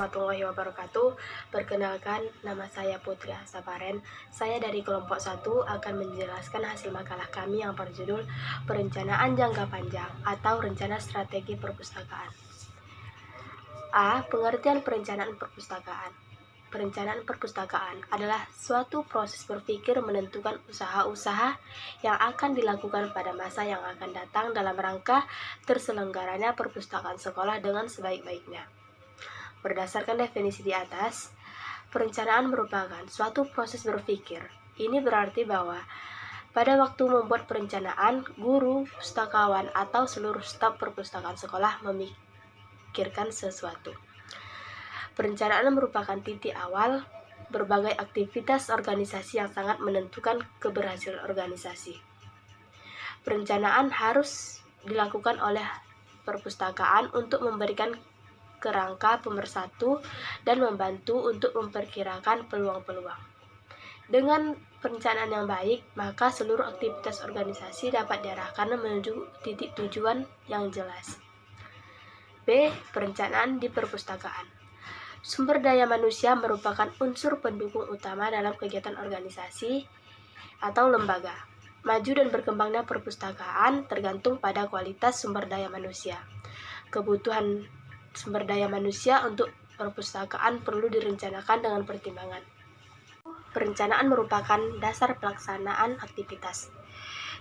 warahmatullahi wabarakatuh. Perkenalkan, nama saya Putri Asaparen. Saya dari kelompok 1 akan menjelaskan hasil makalah kami yang berjudul Perencanaan Jangka Panjang atau Rencana Strategi Perpustakaan. A. Pengertian perencanaan perpustakaan. Perencanaan perpustakaan adalah suatu proses berpikir menentukan usaha-usaha yang akan dilakukan pada masa yang akan datang dalam rangka terselenggaranya perpustakaan sekolah dengan sebaik-baiknya. Berdasarkan definisi di atas, perencanaan merupakan suatu proses berpikir. Ini berarti bahwa pada waktu membuat perencanaan, guru, pustakawan, atau seluruh staf perpustakaan sekolah memikirkan sesuatu. Perencanaan merupakan titik awal berbagai aktivitas organisasi yang sangat menentukan keberhasilan organisasi. Perencanaan harus dilakukan oleh perpustakaan untuk memberikan kerangka pemersatu dan membantu untuk memperkirakan peluang-peluang. Dengan perencanaan yang baik, maka seluruh aktivitas organisasi dapat diarahkan menuju titik tujuan yang jelas. B. Perencanaan di perpustakaan. Sumber daya manusia merupakan unsur pendukung utama dalam kegiatan organisasi atau lembaga. Maju dan berkembangnya perpustakaan tergantung pada kualitas sumber daya manusia. Kebutuhan sumber daya manusia untuk perpustakaan perlu direncanakan dengan pertimbangan. Perencanaan merupakan dasar pelaksanaan aktivitas.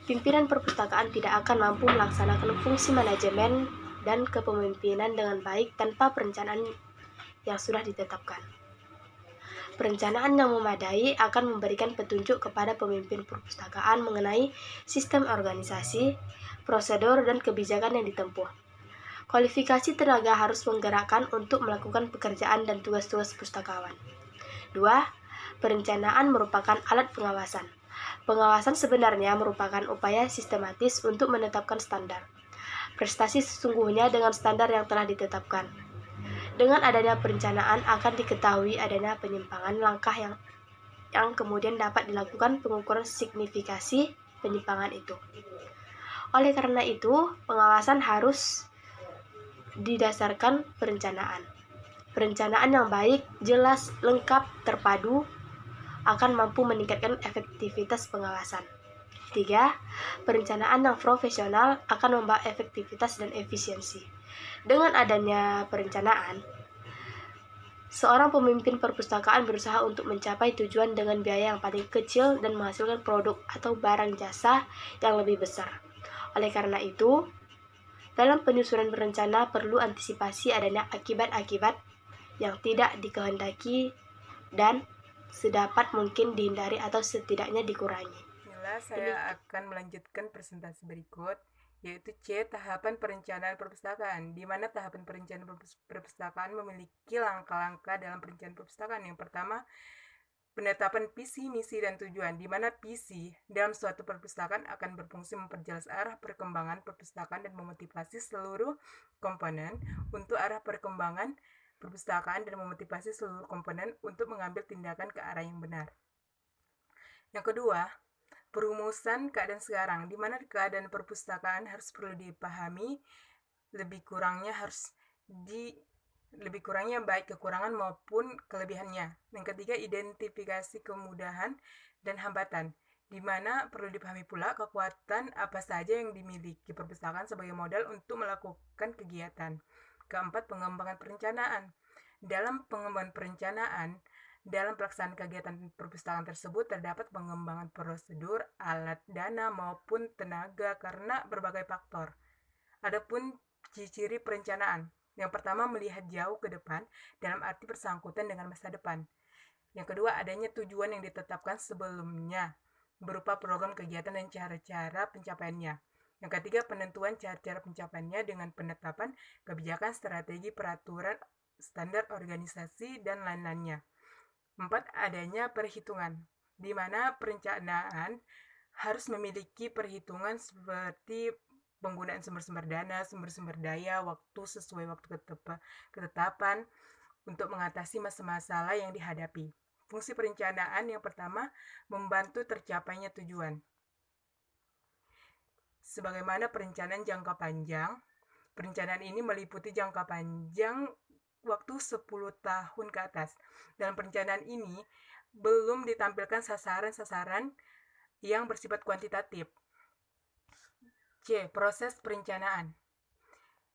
Pimpinan perpustakaan tidak akan mampu melaksanakan fungsi manajemen dan kepemimpinan dengan baik tanpa perencanaan yang sudah ditetapkan. Perencanaan yang memadai akan memberikan petunjuk kepada pemimpin perpustakaan mengenai sistem organisasi, prosedur, dan kebijakan yang ditempuh. Kualifikasi tenaga harus menggerakkan untuk melakukan pekerjaan dan tugas-tugas pustakawan. 2. Perencanaan merupakan alat pengawasan. Pengawasan sebenarnya merupakan upaya sistematis untuk menetapkan standar prestasi sesungguhnya dengan standar yang telah ditetapkan. Dengan adanya perencanaan akan diketahui adanya penyimpangan langkah yang kemudian dapat dilakukan pengukuran signifikasi penyimpangan itu. Oleh karena itu, pengawasan harus didasarkan perencanaan. Perencanaan yang baik, jelas, lengkap, terpadu akan mampu meningkatkan efektivitas pengawasan. 3. Perencanaan yang profesional akan membawa efektivitas dan efisiensi. Dengan adanya perencanaan, seorang pemimpin perpustakaan berusaha untuk mencapai tujuan dengan biaya yang paling kecil dan menghasilkan produk atau barang jasa yang lebih besar. Oleh karena itu, dalam penyusunan berencana perlu antisipasi adanya akibat-akibat yang tidak dikehendaki dan sedapat mungkin dihindari atau setidaknya dikurangi. Saya akan melanjutkan presentasi berikut, yaitu C. Tahapan perencanaan perpustakaan, di mana tahapan perencanaan perpustakaan memiliki langkah-langkah dalam perencanaan perpustakaan. Yang pertama, penetapan visi, misi, dan tujuan, di mana visi dalam suatu perpustakaan akan berfungsi memperjelas arah perkembangan perpustakaan dan memotivasi seluruh komponen untuk arah perkembangan perpustakaan dan memotivasi seluruh komponen untuk mengambil tindakan ke arah yang benar. Yang kedua, perumusan keadaan sekarang, di mana keadaan perpustakaan harus perlu dipahami, lebih kurangnya baik kekurangan maupun kelebihannya. Yang ketiga, identifikasi kemudahan dan hambatan, di mana perlu dipahami pula kekuatan apa saja yang dimiliki perpustakaan sebagai modal untuk melakukan kegiatan. Keempat, pengembangan perencanaan. Dalam pengembangan perencanaan, dalam pelaksanaan kegiatan perpustakaan tersebut terdapat pengembangan prosedur, alat, dana, maupun tenaga karena berbagai faktor. Adapun ciri-ciri perencanaan. Yang pertama, melihat jauh ke depan dalam arti bersangkutan dengan masa depan. Yang kedua, adanya tujuan yang ditetapkan sebelumnya berupa program kegiatan dan cara-cara pencapaiannya. Yang ketiga, penentuan cara-cara pencapaiannya dengan penetapan kebijakan, strategi, peraturan, standar organisasi, dan lain-lainnya. 4. Adanya perhitungan, di mana perencanaan harus memiliki perhitungan seperti penggunaan sumber-sumber dana, sumber-sumber daya, waktu sesuai waktu ketetapan untuk mengatasi masalah yang dihadapi. Fungsi perencanaan yang pertama, membantu tercapainya tujuan. Sebagaimana perencanaan jangka panjang, perencanaan ini meliputi jangka panjang waktu 10 tahun ke atas. Dalam perencanaan ini belum ditampilkan sasaran-sasaran yang bersifat kuantitatif. C. Proses perencanaan.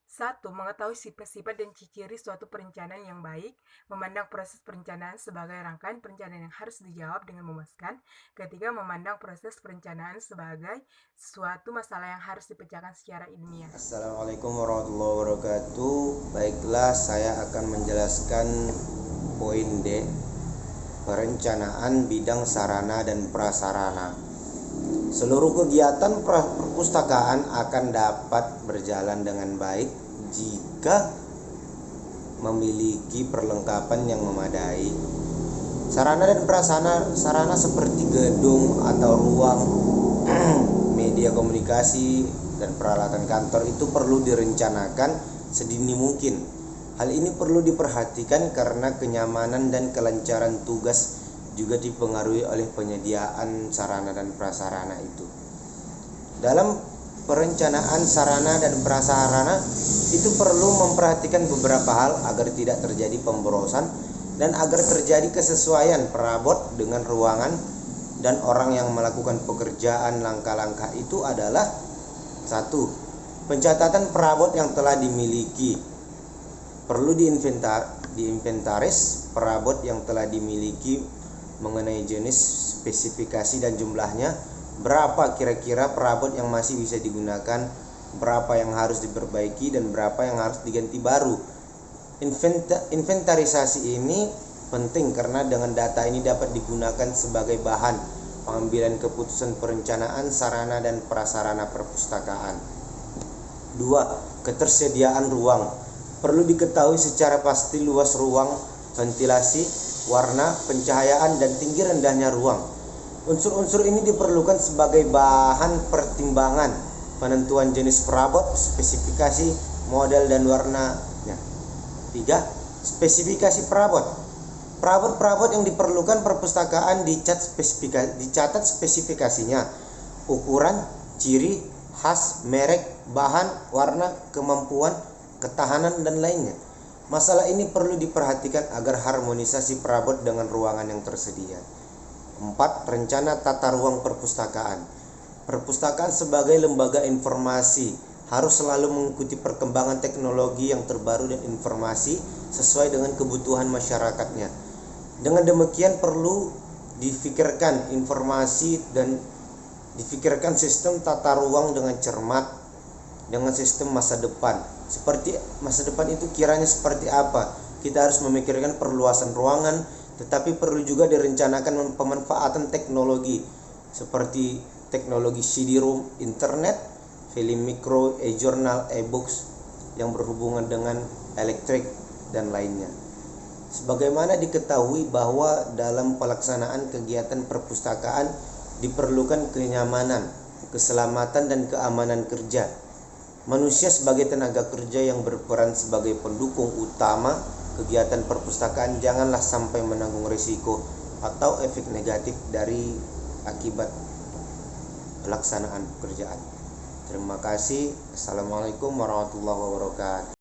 1. Mengetahui sifat-sifat dan ciri suatu perencanaan yang baik, memandang proses perencanaan sebagai rangkaian perencanaan yang harus dijawab dengan memuaskan. Ketiga, memandang proses perencanaan sebagai suatu masalah yang harus dipecahkan secara ilmiah. Assalamualaikum warahmatullahi wabarakatuh. Baiklah, saya akan menjelaskan poin D, perencanaan bidang sarana dan prasarana. Seluruh kegiatan perpustakaan akan dapat berjalan dengan baik jika memiliki perlengkapan yang memadai. Sarana dan prasarana seperti gedung atau ruang, media komunikasi, dan peralatan kantor itu perlu direncanakan sedini mungkin. Hal ini perlu diperhatikan karena kenyamanan dan kelancaran tugas juga dipengaruhi oleh penyediaan sarana dan prasarana itu. Dalam perencanaan sarana dan prasarana itu perlu memperhatikan beberapa hal agar tidak terjadi pemborosan dan agar terjadi kesesuaian perabot dengan ruangan dan orang yang melakukan pekerjaan. Langkah-langkah itu adalah: 1. Pencatatan perabot yang telah dimiliki. Perlu diinventaris perabot yang telah dimiliki mengenai jenis, spesifikasi, dan jumlahnya. Berapa kira-kira perabot yang masih bisa digunakan, berapa yang harus diperbaiki, dan berapa yang harus diganti baru. Inventarisasi ini penting karena dengan data ini dapat digunakan sebagai bahan pengambilan keputusan perencanaan sarana dan prasarana perpustakaan. 2. Ketersediaan ruang. Perlu diketahui secara pasti luas ruang, ventilasi, warna, pencahayaan, dan tinggi rendahnya ruang. Unsur-unsur ini diperlukan sebagai bahan pertimbangan penentuan jenis perabot, spesifikasi, model, dan warnanya. 3. Spesifikasi perabot. Perabot-perabot yang diperlukan perpustakaan dicatat spesifikasinya, ukuran, ciri khas, merek, bahan, warna, kemampuan, ketahanan, dan lainnya. Masalah ini perlu diperhatikan agar harmonisasi perabot dengan ruangan yang tersedia. 4. Rencana tata ruang perpustakaan. Perpustakaan sebagai lembaga informasi harus selalu mengikuti perkembangan teknologi yang terbaru dan informasi sesuai dengan kebutuhan masyarakatnya. Dengan demikian perlu difikirkan informasi dan difikirkan sistem tata ruang dengan cermat dengan sistem masa depan. Seperti masa depan itu kiranya seperti apa? Kita harus memikirkan perluasan ruangan, tetapi perlu juga direncanakan pemanfaatan teknologi seperti teknologi CD-ROM, internet, film mikro, e-journal, e-books yang berhubungan dengan elektrik dan lainnya. Sebagaimana diketahui bahwa dalam pelaksanaan kegiatan perpustakaan diperlukan kenyamanan, keselamatan, dan keamanan kerja. Manusia sebagai tenaga kerja yang berperan sebagai pendukung utama kegiatan perpustakaan janganlah sampai menanggung risiko atau efek negatif dari akibat pelaksanaan pekerjaan. Terima kasih. Assalamualaikum warahmatullahi wabarakatuh.